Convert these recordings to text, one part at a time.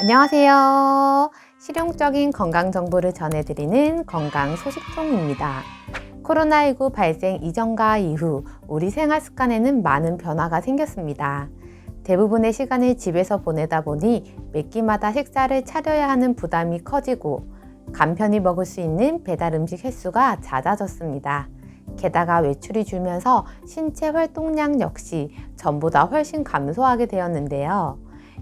안녕하세요. 실용적인 건강 정보를 전해드리는 건강 소식통입니다. 코로나19 발생 이전과 이후 우리 생활 습관에는 많은 변화가 생겼습니다. 대부분의 시간을 집에서 보내다 보니 몇 끼마다 식사를 차려야 하는 부담이 커지고 간편히 먹을 수 있는 배달 음식 횟수가 잦아졌습니다. 게다가 외출이 줄면서 신체 활동량 역시 전보다 훨씬 감소하게 되었는데요.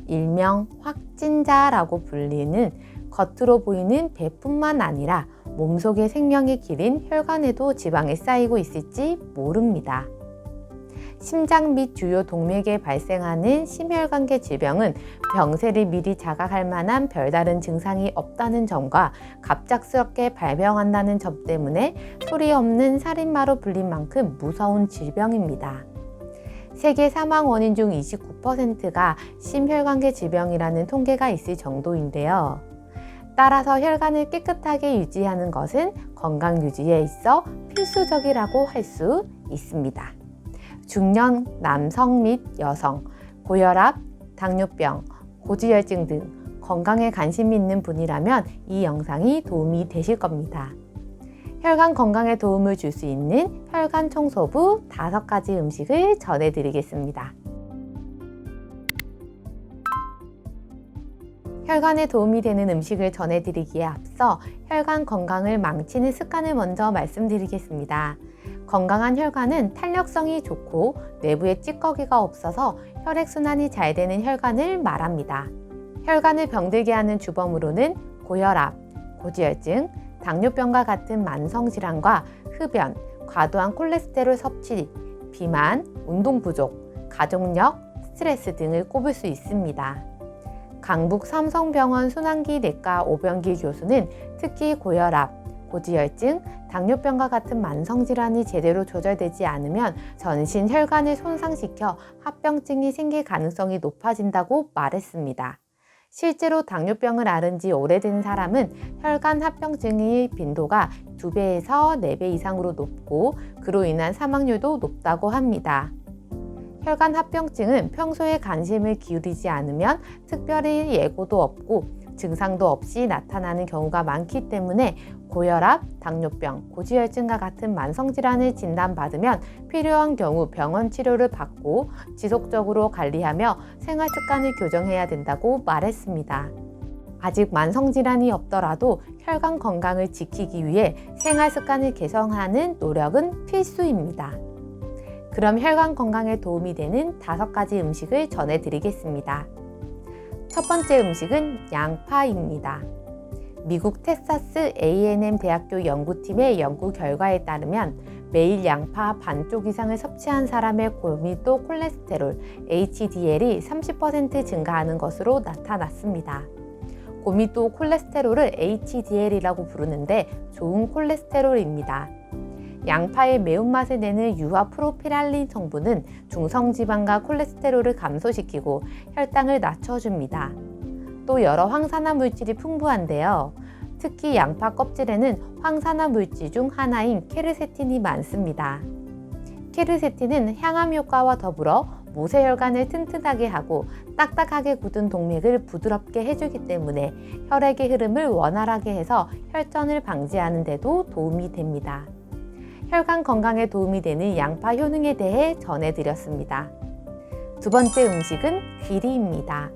일명 확진자라고 불리는 겉으로 보이는 배뿐만 아니라 몸속의 생명의 길인 혈관에도 지방이 쌓이고 있을지 모릅니다. 심장 및 주요 동맥에 발생하는 심혈관계 질병은 병세를 미리 자각할 만한 별다른 증상이 없다는 점과 갑작스럽게 발병한다는 점 때문에 소리 없는 살인마로 불린 만큼 무서운 질병입니다. 세계 사망 원인 중 29%가 심혈관계 질병이라는 통계가 있을 정도인데요. 따라서 혈관을 깨끗하게 유지하는 것은 건강 유지에 있어 필수적이라고 할 수 있습니다. 중년 남성 및 여성, 고혈압, 당뇨병, 고지혈증 등 건강에 관심이 있는 분이라면 이 영상이 도움이 되실 겁니다. 혈관 건강에 도움을 줄 수 있는 혈관 청소부 5가지 음식을 전해드리겠습니다. 혈관에 도움이 되는 음식을 전해드리기에 앞서 혈관 건강을 망치는 습관을 먼저 말씀드리겠습니다. 건강한 혈관은 탄력성이 좋고 내부에 찌꺼기가 없어서 혈액순환이 잘 되는 혈관을 말합니다. 혈관을 병들게 하는 주범으로는 고혈압, 고지혈증, 당뇨병과 같은 만성질환과 흡연, 과도한 콜레스테롤 섭취, 비만, 운동 부족, 가족력, 스트레스 등을 꼽을 수 있습니다. 강북 삼성병원 순환기 내과 오병기 교수는 특히 고혈압, 고지혈증, 당뇨병과 같은 만성질환이 제대로 조절되지 않으면 전신 혈관을 손상시켜 합병증이 생길 가능성이 높아진다고 말했습니다. 실제로 당뇨병을 앓은 지 오래된 사람은 혈관 합병증의 빈도가 2배에서 4배 이상으로 높고 그로 인한 사망률도 높다고 합니다. 혈관 합병증은 평소에 관심을 기울이지 않으면 특별히 예고도 없고 증상도 없이 나타나는 경우가 많기 때문에 고혈압, 당뇨병, 고지혈증과 같은 만성질환을 진단받으면 필요한 경우 병원 치료를 받고 지속적으로 관리하며 생활습관을 교정해야 된다고 말했습니다. 아직 만성질환이 없더라도 혈관 건강을 지키기 위해 생활습관을 개선하는 노력은 필수입니다. 그럼 혈관 건강에 도움이 되는 5가지 음식을 전해드리겠습니다. 첫 번째 음식은 양파입니다. 미국 텍사스 A&M 대학교 연구팀의 연구 결과에 따르면 매일 양파 반쪽 이상을 섭취한 사람의 고밀도 콜레스테롤 HDL이 30% 증가하는 것으로 나타났습니다. 고밀도 콜레스테롤을 HDL이라고 부르는데 좋은 콜레스테롤입니다. 양파의 매운맛을 내는 유화 프로피랄린 성분은 중성지방과 콜레스테롤을 감소시키고 혈당을 낮춰줍니다. 또 여러 황산화 물질이 풍부한데요. 특히 양파 껍질에는 황산화 물질 중 하나인 케르세틴이 많습니다. 케르세틴은 향암 효과와 더불어 모세혈관을 튼튼하게 하고 딱딱하게 굳은 동맥을 부드럽게 해주기 때문에 혈액의 흐름을 원활하게 해서 혈전을 방지하는 데도 도움이 됩니다. 혈관 건강에 도움이 되는 양파 효능에 대해 전해드렸습니다. 두 번째 음식은 귀리입니다.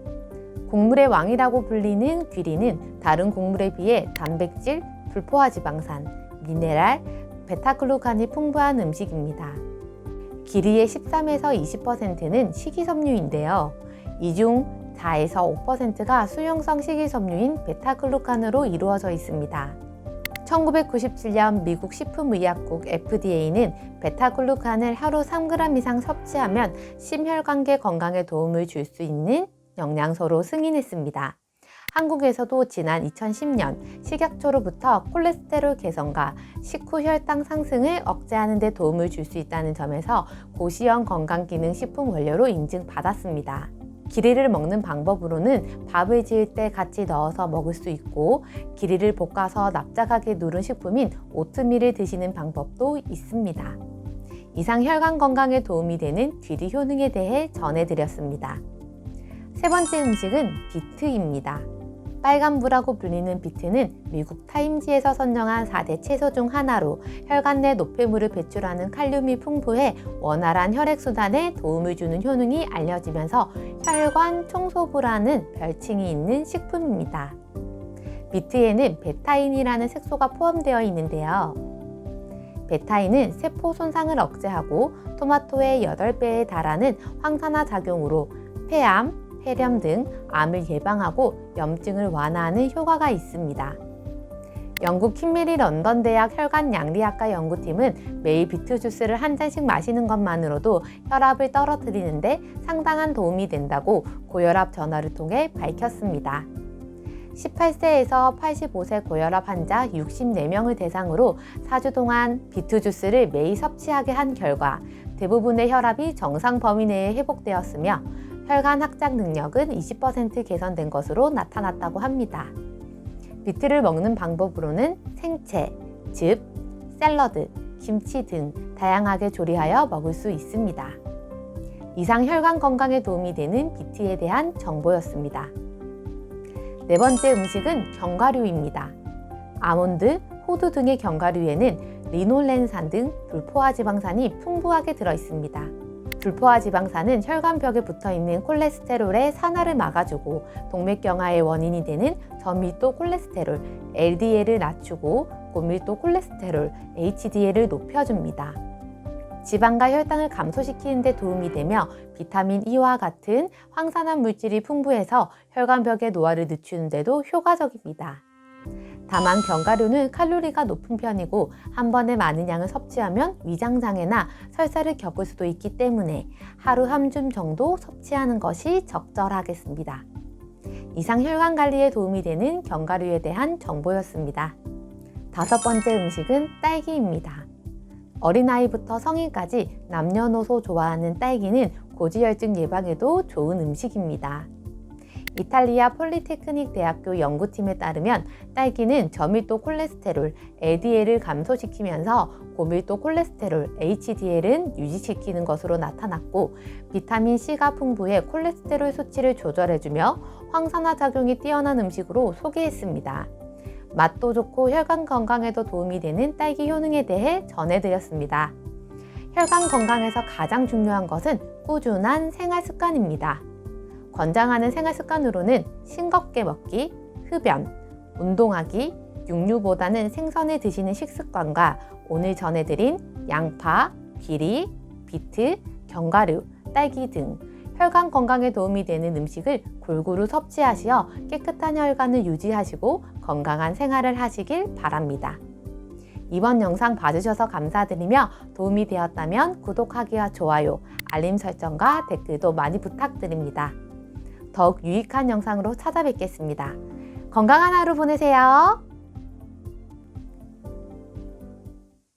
곡물의 왕이라고 불리는 귀리는 다른 곡물에 비해 단백질, 불포화지방산, 미네랄, 베타글루칸이 풍부한 음식입니다. 귀리의 13에서 20%는 식이섬유인데요. 이 중 4에서 5%가 수용성 식이섬유인 베타글루칸으로 이루어져 있습니다. 1997년 미국 식품의약국 FDA는 베타글루칸을 하루 3g 이상 섭취하면 심혈관계 건강에 도움을 줄 수 있는 영양소로 승인했습니다. 한국에서도 지난 2010년 식약처로부터 콜레스테롤 개선과 식후 혈당 상승을 억제하는 데 도움을 줄 수 있다는 점에서 고시형 건강기능식품 원료로 인증받았습니다. 기리를 먹는 방법으로는 밥을 지을 때 같이 넣어서 먹을 수 있고 기리를 볶아서 납작하게 누른 식품인 오트밀을 드시는 방법도 있습니다. 이상 혈관 건강에 도움이 되는 귀리 효능에 대해 전해드렸습니다. 세 번째 음식은 비트입니다. 빨간부라고 불리는 비트는 미국 타임지에서 선정한 4대 채소 중 하나로 혈관 내 노폐물을 배출하는 칼륨이 풍부해 원활한 혈액순환에 도움을 주는 효능이 알려지면서 혈관 청소부라는 별칭이 있는 식품입니다. 비트에는 베타인이라는 색소가 포함되어 있는데요. 베타인은 세포 손상을 억제하고 토마토의 8배에 달하는 황산화 작용으로 폐암, 폐렴 등 암을 예방하고 염증을 완화하는 효과가 있습니다. 영국 킹메리 런던 대학 혈관 양리학과 연구팀은 매일 비트 주스를 한 잔씩 마시는 것만으로도 혈압을 떨어뜨리는데 상당한 도움이 된다고 고혈압 전화를 통해 밝혔습니다. 18세에서 85세 고혈압 환자 64명을 대상으로 4주 동안 비트 주스를 매일 섭취하게 한 결과 대부분의 혈압이 정상 범위 내에 회복되었으며 혈관 확장 능력은 20% 개선된 것으로 나타났다고 합니다. 비트를 먹는 방법으로는 생채, 즙, 샐러드, 김치 등 다양하게 조리하여 먹을 수 있습니다. 이상 혈관 건강에 도움이 되는 비트에 대한 정보였습니다. 네 번째 음식은 견과류입니다. 아몬드, 호두 등의 견과류에는 리놀렌산 등 불포화 지방산이 풍부하게 들어있습니다. 불포화 지방산은 혈관벽에 붙어있는 콜레스테롤의 산화를 막아주고 동맥경화의 원인이 되는 저밀도 콜레스테롤 LDL을 낮추고 고밀도 콜레스테롤 HDL을 높여줍니다. 지방과 혈당을 감소시키는 데 도움이 되며 비타민 E와 같은 황산화 물질이 풍부해서 혈관벽의 노화를 늦추는 데도 효과적입니다. 다만 견과류는 칼로리가 높은 편이고 한 번에 많은 양을 섭취하면 위장장애나 설사를 겪을 수도 있기 때문에 하루 한 줌 정도 섭취하는 것이 적절하겠습니다. 이상 혈관 관리에 도움이 되는 견과류에 대한 정보였습니다. 다섯 번째 음식은 딸기입니다. 어린아이부터 성인까지 남녀노소 좋아하는 딸기는 고지혈증 예방에도 좋은 음식입니다. 이탈리아 폴리테크닉 대학교 연구팀에 따르면 딸기는 저밀도 콜레스테롤 LDL을 감소시키면서 고밀도 콜레스테롤 HDL은 유지시키는 것으로 나타났고 비타민 C가 풍부해 콜레스테롤 수치를 조절해주며 황산화 작용이 뛰어난 음식으로 소개했습니다. 맛도 좋고 혈관 건강에도 도움이 되는 딸기 효능에 대해 전해드렸습니다. 혈관 건강에서 가장 중요한 것은 꾸준한 생활 습관입니다. 권장하는 생활 습관으로는 싱겁게 먹기, 흡연, 운동하기, 육류보다는 생선을 드시는 식습관과 오늘 전해드린 양파, 귀리, 비트, 견과류, 딸기 등 혈관 건강에 도움이 되는 음식을 골고루 섭취하시어 깨끗한 혈관을 유지하시고 건강한 생활을 하시길 바랍니다. 이번 영상 봐주셔서 감사드리며 도움이 되었다면 구독하기와 좋아요, 알림 설정과 댓글도 많이 부탁드립니다. 더욱 유익한 영상으로 찾아뵙겠습니다. 건강한 하루 보내세요.